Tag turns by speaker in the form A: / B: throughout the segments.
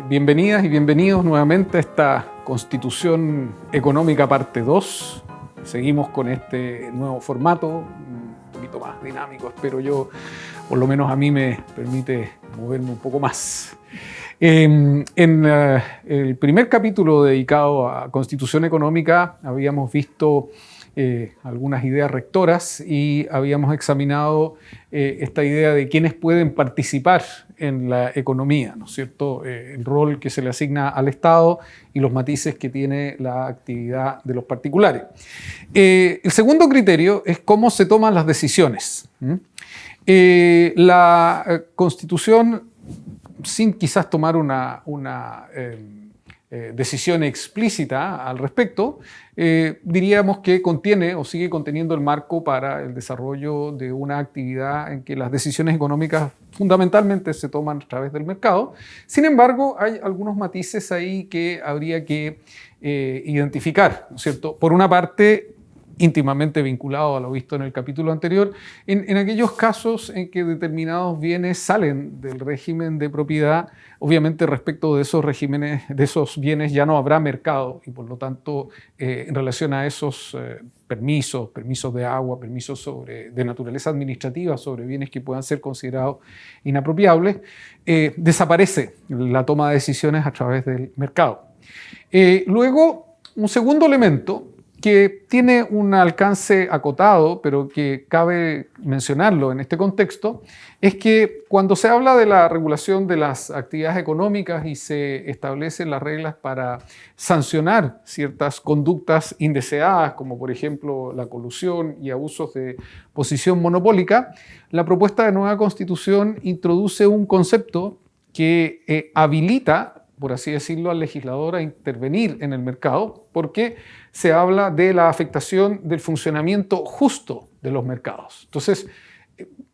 A: Bienvenidas y bienvenidos nuevamente a esta Constitución Económica parte 2. Seguimos con este nuevo formato, un poquito más dinámico, espero yo, por lo menos a mí me permite moverme un poco más. En el primer capítulo dedicado a Constitución Económica habíamos visto algunas ideas rectoras y habíamos examinado esta idea de quiénes pueden participar en la economía, ¿no es cierto? El rol que se le asigna al Estado y los matices que tiene la actividad de los particulares. El segundo criterio es cómo se toman las decisiones. La Constitución, sin quizás tomar una decisión explícita al respecto, diríamos que contiene o sigue conteniendo el marco para el desarrollo de una actividad en que las decisiones económicas fundamentalmente se toman a través del mercado. Sin embargo, hay algunos matices ahí que habría que identificar, ¿no es cierto? Por una parte, íntimamente vinculado a lo visto en el capítulo anterior, en aquellos casos en que determinados bienes salen del régimen de propiedad, obviamente respecto de esos regímenes, de esos bienes ya no habrá mercado y por lo tanto en relación a esos permisos de agua, permisos de naturaleza administrativa sobre bienes que puedan ser considerados inapropiables, desaparece la toma de decisiones a través del mercado. Luego, un segundo elemento que tiene un alcance acotado, pero que cabe mencionarlo en este contexto, es que cuando se habla de la regulación de las actividades económicas y se establecen las reglas para sancionar ciertas conductas indeseadas, como por ejemplo la colusión y abusos de posición monopólica, la propuesta de nueva Constitución introduce un concepto que habilita, por así decirlo, al legislador a intervenir en el mercado, porque se habla de la afectación del funcionamiento justo de los mercados. Entonces,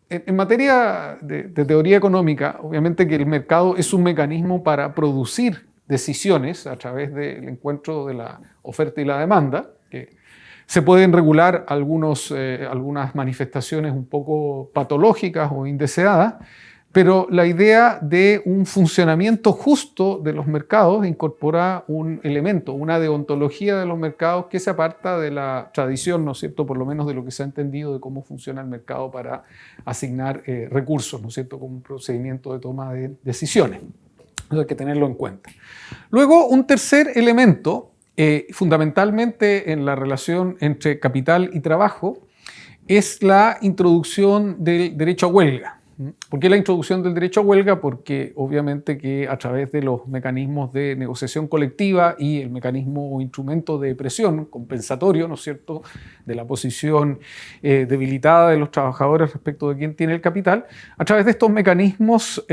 A: en materia de teoría económica, obviamente que el mercado es un mecanismo para producir decisiones a través del encuentro de la oferta y la demanda, que se pueden regular algunas manifestaciones un poco patológicas o indeseadas, pero la idea de un funcionamiento justo de los mercados incorpora un elemento, una deontología de los mercados que se aparta de la tradición, ¿no es cierto?, por lo menos de lo que se ha entendido de cómo funciona el mercado para asignar recursos, ¿no es cierto?, como un procedimiento de toma de decisiones. Eso hay que tenerlo en cuenta. Luego, un tercer elemento, fundamentalmente en la relación entre capital y trabajo, es la introducción del derecho a huelga. ¿Por qué la introducción del derecho a huelga? Porque obviamente que a través de los mecanismos de negociación colectiva y el mecanismo o instrumento de presión compensatorio, ¿no es cierto?, de la posición debilitada de los trabajadores respecto de quién tiene el capital, a través de estos mecanismos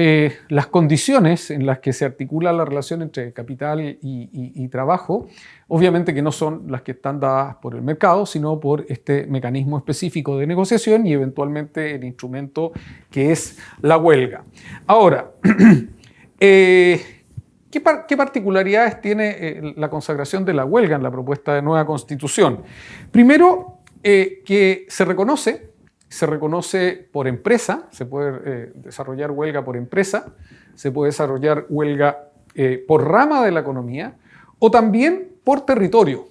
A: las condiciones en las que se articula la relación entre capital y trabajo, obviamente que no son las que están dadas por el mercado, sino por este mecanismo específico de negociación y eventualmente el instrumento que es la huelga. Ahora, ¿qué particularidades tiene la consagración de la huelga en la propuesta de nueva Constitución? Primero, que se reconoce por empresa, se puede desarrollar huelga por empresa, se puede desarrollar huelga por rama de la economía o también por territorio.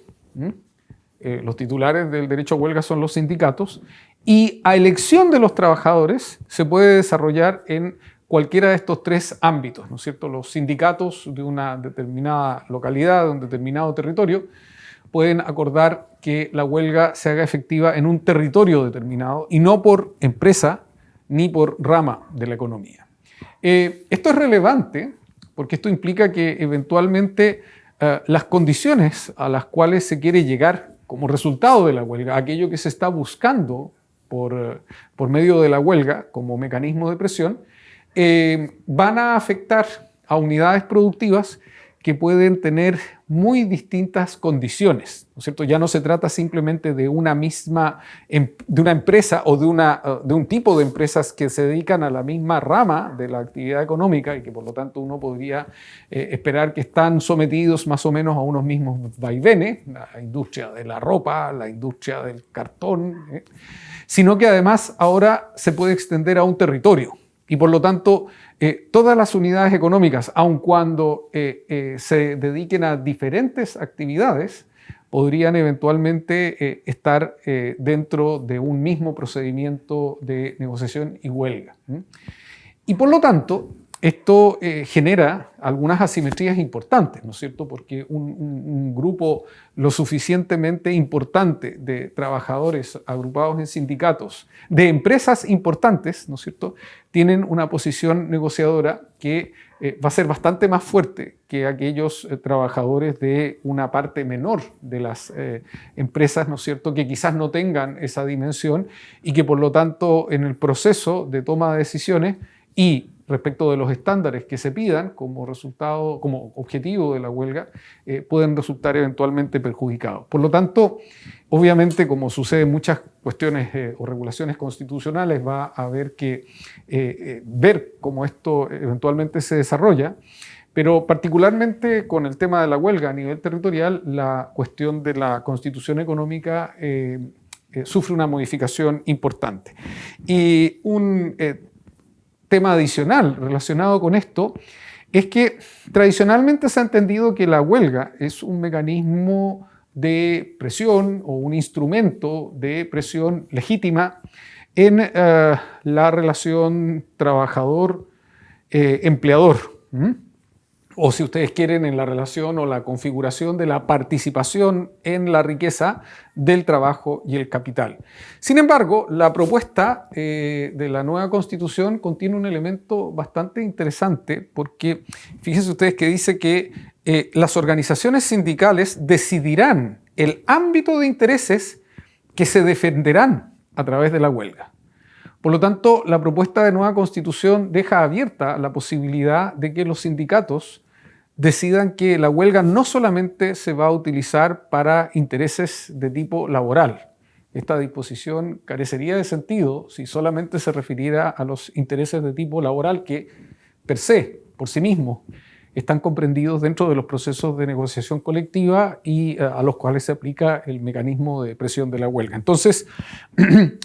A: Los titulares del derecho a huelga son los sindicatos y a elección de los trabajadores se puede desarrollar en cualquiera de estos tres ámbitos, ¿no es cierto? Los sindicatos de una determinada localidad, de un determinado territorio, pueden acordar que la huelga se haga efectiva en un territorio determinado y no por empresa ni por rama de la economía. Esto es relevante porque esto implica que eventualmente las condiciones a las cuales se quiere llegar como resultado de la huelga, aquello que se está buscando por medio de la huelga como mecanismo de presión, van a afectar a unidades productivas que pueden tener muy distintas condiciones, ¿no es cierto? Ya no se trata simplemente de una empresa o de un tipo de empresas que se dedican a la misma rama de la actividad económica y que por lo tanto uno podría esperar que están sometidos más o menos a unos mismos vaivenes, la industria de la ropa, la industria del cartón, sino que además ahora se puede extender a un territorio. Y por lo tanto, todas las unidades económicas, aun cuando se dediquen a diferentes actividades, podrían eventualmente estar dentro de un mismo procedimiento de negociación y huelga. Y por lo tanto, esto genera algunas asimetrías importantes, ¿no es cierto? Porque un grupo lo suficientemente importante de trabajadores agrupados en sindicatos, de empresas importantes, ¿no es cierto?, tienen una posición negociadora que va a ser bastante más fuerte que aquellos trabajadores de una parte menor de las empresas, ¿no es cierto?, que quizás no tengan esa dimensión y que por lo tanto en el proceso de toma de decisiones y respecto de los estándares que se pidan como resultado, como objetivo de la huelga, pueden resultar eventualmente perjudicados. Por lo tanto, obviamente, como sucede en muchas cuestiones o regulaciones constitucionales, va a haber que ver cómo esto eventualmente se desarrolla, pero particularmente con el tema de la huelga a nivel territorial, la cuestión de la constitución económica sufre una modificación importante. Y un tema adicional relacionado con esto es que tradicionalmente se ha entendido que la huelga es un mecanismo de presión o un instrumento de presión legítima en la relación trabajador-empleador. O si ustedes quieren, en la relación o la configuración de la participación en la riqueza del trabajo y el capital. Sin embargo, la propuesta de la nueva Constitución contiene un elemento bastante interesante porque fíjense ustedes que dice que las organizaciones sindicales decidirán el ámbito de intereses que se defenderán a través de la huelga. Por lo tanto, la propuesta de nueva Constitución deja abierta la posibilidad de que los sindicatos decidan que la huelga no solamente se va a utilizar para intereses de tipo laboral. Esta disposición carecería de sentido si solamente se refiriera a los intereses de tipo laboral que, per se, por sí mismos, están comprendidos dentro de los procesos de negociación colectiva y a los cuales se aplica el mecanismo de presión de la huelga. Entonces,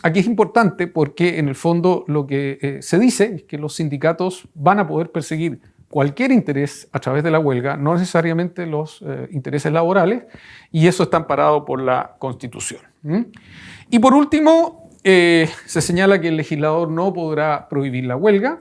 A: aquí es importante porque en el fondo lo que se dice es que los sindicatos van a poder perseguir cualquier interés a través de la huelga, no necesariamente los intereses laborales, y eso está amparado por la Constitución. Y por último, se señala que el legislador no podrá prohibir la huelga,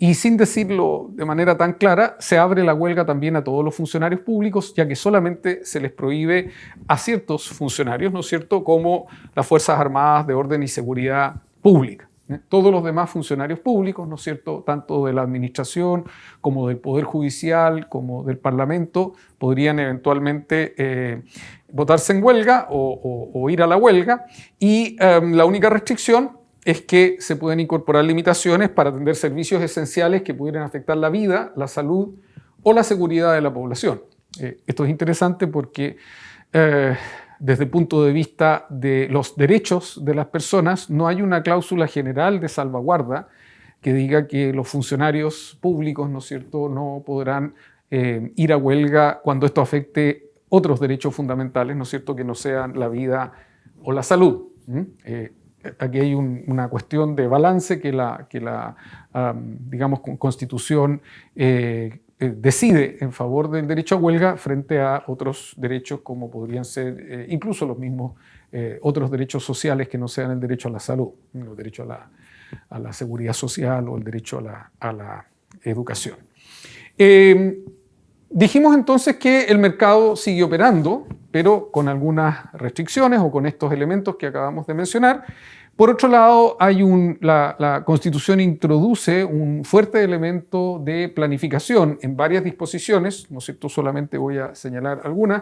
A: y sin decirlo de manera tan clara, se abre la huelga también a todos los funcionarios públicos, ya que solamente se les prohíbe a ciertos funcionarios, ¿no es cierto?, como las Fuerzas Armadas de Orden y Seguridad Pública. Todos los demás funcionarios públicos, ¿no es cierto?, tanto de la administración como del Poder Judicial, como del Parlamento, podrían eventualmente votarse en huelga o ir a la huelga, y la única restricción es que se pueden incorporar limitaciones para atender servicios esenciales que pudieran afectar la vida, la salud o la seguridad de la población. Esto es interesante porque desde el punto de vista de los derechos de las personas, no hay una cláusula general de salvaguarda que diga que los funcionarios públicos, ¿no es cierto?, no podrán ir a huelga cuando esto afecte otros derechos fundamentales, ¿no es cierto?, que no sean la vida o la salud. Aquí hay una cuestión de balance que la digamos, Constitución decide en favor del derecho a huelga frente a otros derechos como podrían ser incluso los mismos otros derechos sociales que no sean el derecho a la salud, el derecho a la seguridad social o el derecho a la educación. Dijimos entonces que el mercado sigue operando, pero con algunas restricciones o con estos elementos que acabamos de mencionar. Por otro lado, la Constitución introduce un fuerte elemento de planificación en varias disposiciones, ¿no es cierto? Solamente voy a señalar algunas.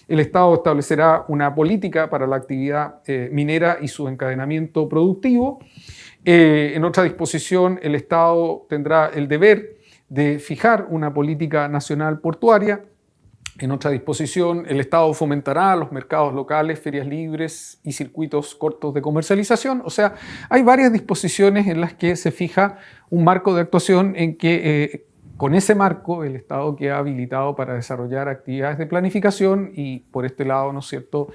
A: El Estado establecerá una política para la actividad minera y su encadenamiento productivo. En otra disposición, el Estado tendrá el deber de fijar una política nacional portuaria. En otra disposición, el Estado fomentará los mercados locales, ferias libres y circuitos cortos de comercialización. O sea, hay varias disposiciones en las que se fija un marco de actuación en que con ese marco el Estado queda habilitado para desarrollar actividades de planificación y por este lado, ¿no es cierto?,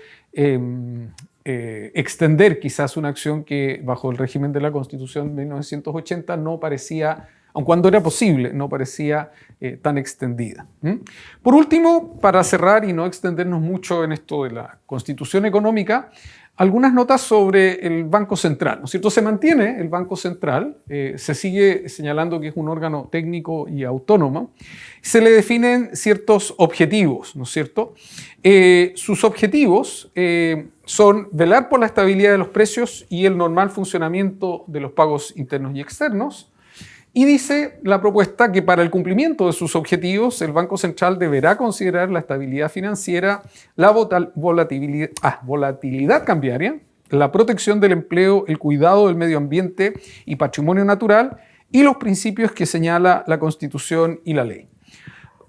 A: extender quizás una acción que bajo el régimen de la Constitución de 1980 no parecía, aun cuando era posible, no parecía tan extendida. Por último, para cerrar y no extendernos mucho en esto de la Constitución económica, algunas notas sobre el Banco Central, ¿no es cierto? Se mantiene el Banco Central, se sigue señalando que es un órgano técnico y autónomo, se le definen ciertos objetivos, ¿no es cierto? Sus objetivos son velar por la estabilidad de los precios y el normal funcionamiento de los pagos internos y externos. Y dice la propuesta que para el cumplimiento de sus objetivos, el Banco Central deberá considerar la estabilidad financiera, la volatilidad cambiaria, la protección del empleo, el cuidado del medio ambiente y patrimonio natural y los principios que señala la Constitución y la ley.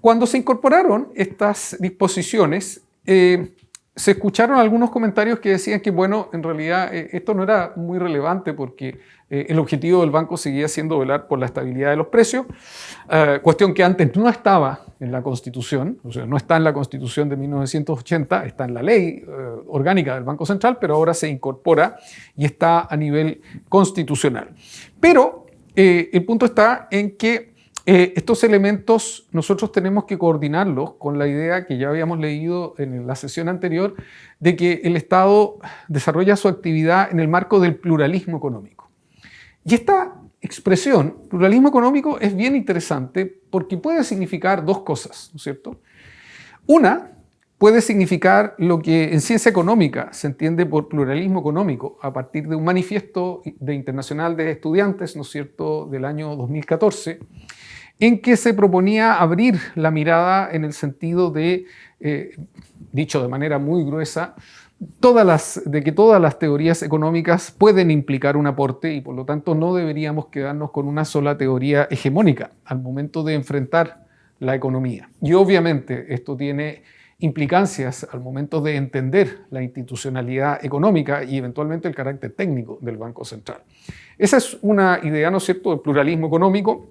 A: Cuando se incorporaron estas disposiciones, se escucharon algunos comentarios que decían que, bueno, en realidad esto no era muy relevante porque el objetivo del banco seguía siendo velar por la estabilidad de los precios, cuestión que antes no estaba en la Constitución, o sea, no está en la Constitución de 1980, está en la ley orgánica del Banco Central, pero ahora se incorpora y está a nivel constitucional. Pero el punto está en que estos elementos nosotros tenemos que coordinarlos con la idea que ya habíamos leído en la sesión anterior de que el Estado desarrolla su actividad en el marco del pluralismo económico. Y esta expresión, pluralismo económico, es bien interesante porque puede significar dos cosas, ¿no es cierto? Una, puede significar lo que en ciencia económica se entiende por pluralismo económico a partir de un manifiesto internacional de estudiantes, ¿no es cierto?, del año 2014, en que se proponía abrir la mirada en el sentido de, dicho de manera muy gruesa, de que todas las teorías económicas pueden implicar un aporte y por lo tanto no deberíamos quedarnos con una sola teoría hegemónica al momento de enfrentar la economía. Y obviamente esto tiene implicancias al momento de entender la institucionalidad económica y eventualmente el carácter técnico del Banco Central. Esa es una idea, ¿no es cierto?, del pluralismo económico.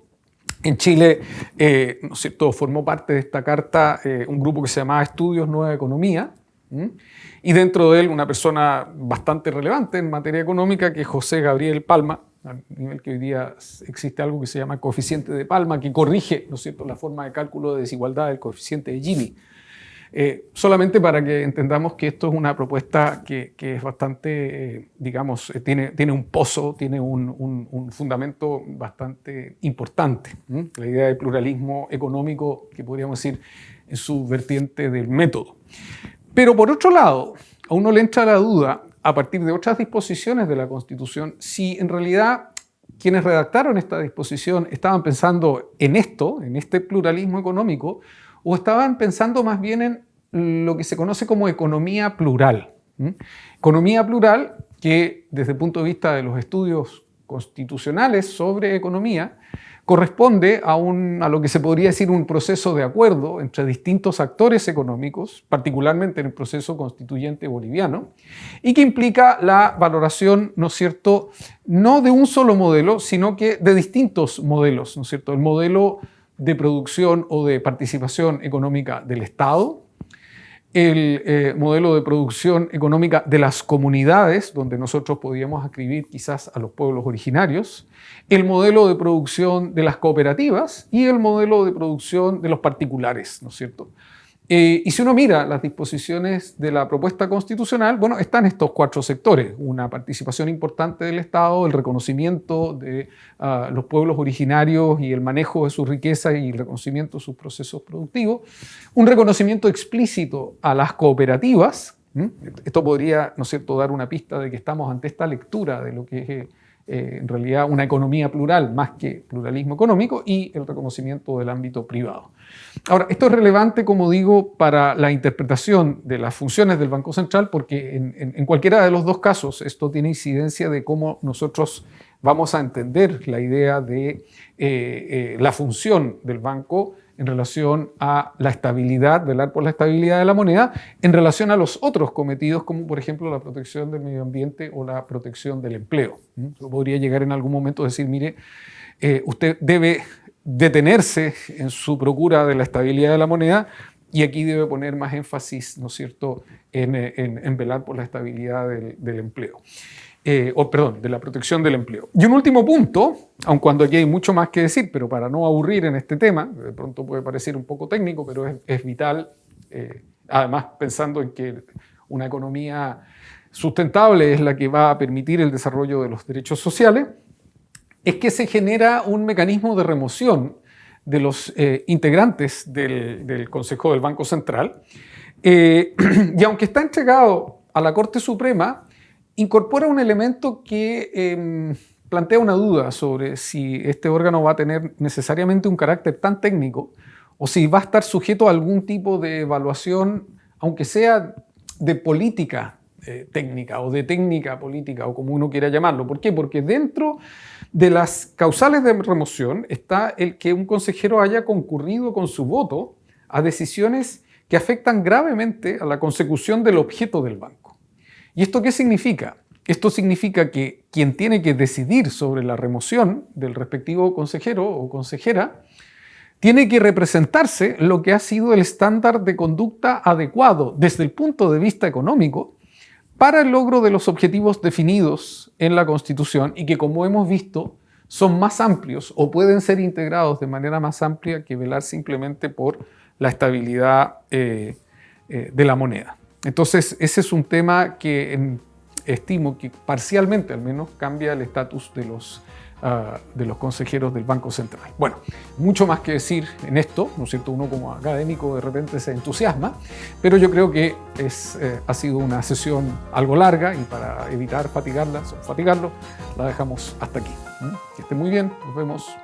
A: En Chile, ¿no es cierto?, formó parte de esta carta un grupo que se llamaba Estudios Nueva Economía, y dentro de él una persona bastante relevante en materia económica, que es José Gabriel Palma, a nivel que hoy día existe algo que se llama coeficiente de Palma, que corrige, ¿no es cierto?, la forma de cálculo de desigualdad del coeficiente de Gini. Solamente para que entendamos que esto es una propuesta que es bastante, digamos, tiene un pozo, tiene un fundamento bastante importante. La idea de pluralismo económico, que podríamos decir en su vertiente del método. Pero por otro lado, a uno le entra la duda, a partir de otras disposiciones de la Constitución, si en realidad quienes redactaron esta disposición estaban pensando en esto, en este pluralismo económico, o estaban pensando más bien en lo que se conoce como economía plural. Economía plural que desde el punto de vista de los estudios constitucionales sobre economía corresponde a lo que se podría decir un proceso de acuerdo entre distintos actores económicos, particularmente en el proceso constituyente boliviano, y que implica la valoración, ¿no es cierto?, no de un solo modelo, sino que de distintos modelos, ¿no es cierto?, el modelo de producción o de participación económica del Estado, el modelo de producción económica de las comunidades, donde nosotros podíamos adscribir quizás a los pueblos originarios, el modelo de producción de las cooperativas y el modelo de producción de los particulares, ¿no es cierto? Y si uno mira las disposiciones de la propuesta constitucional, bueno, están estos cuatro sectores: una participación importante del Estado, el reconocimiento de los pueblos originarios y el manejo de sus riquezas y el reconocimiento de sus procesos productivos, un reconocimiento explícito a las cooperativas. Esto podría, ¿no es cierto?, dar una pista de que estamos ante esta lectura de lo que es en realidad una economía plural más que pluralismo económico, y el reconocimiento del ámbito privado. Ahora, esto es relevante, como digo, para la interpretación de las funciones del Banco Central, porque en cualquiera de los dos casos esto tiene incidencia de cómo nosotros vamos a entender la idea de la función del banco en relación a la estabilidad, velar por la estabilidad de la moneda, en relación a los otros cometidos, como por ejemplo la protección del medio ambiente o la protección del empleo. Yo podría llegar en algún momento a decir, mire, usted debe detenerse en su procura de la estabilidad de la moneda, y aquí debe poner más énfasis, ¿no es cierto?, en velar por la estabilidad del empleo. De la protección del empleo. Y un último punto, aun cuando aquí hay mucho más que decir, pero para no aburrir en este tema, de pronto puede parecer un poco técnico, pero es vital, además pensando en que una economía sustentable es la que va a permitir el desarrollo de los derechos sociales, es que se genera un mecanismo de remoción de los integrantes del Consejo del Banco Central, y aunque está entregado a la Corte Suprema, incorpora un elemento que plantea una duda sobre si este órgano va a tener necesariamente un carácter tan técnico o si va a estar sujeto a algún tipo de evaluación, aunque sea de política técnica o de técnica política o como uno quiera llamarlo. ¿Por qué? Porque dentro de las causales de remoción está el que un consejero haya concurrido con su voto a decisiones que afectan gravemente a la consecución del objeto del banco. ¿Y esto qué significa? Esto significa que quien tiene que decidir sobre la remoción del respectivo consejero o consejera tiene que representarse lo que ha sido el estándar de conducta adecuado desde el punto de vista económico para el logro de los objetivos definidos en la Constitución y que, como hemos visto, son más amplios o pueden ser integrados de manera más amplia que velar simplemente por la estabilidad de la moneda. Entonces, ese es un tema que estimo que parcialmente al menos cambia el estatus de los consejeros del Banco Central. Bueno, mucho más que decir en esto, ¿no es cierto? Uno como académico de repente se entusiasma, pero yo creo que ha sido una sesión algo larga y para evitar fatigarlo, la dejamos hasta aquí. Que esté muy bien, nos vemos.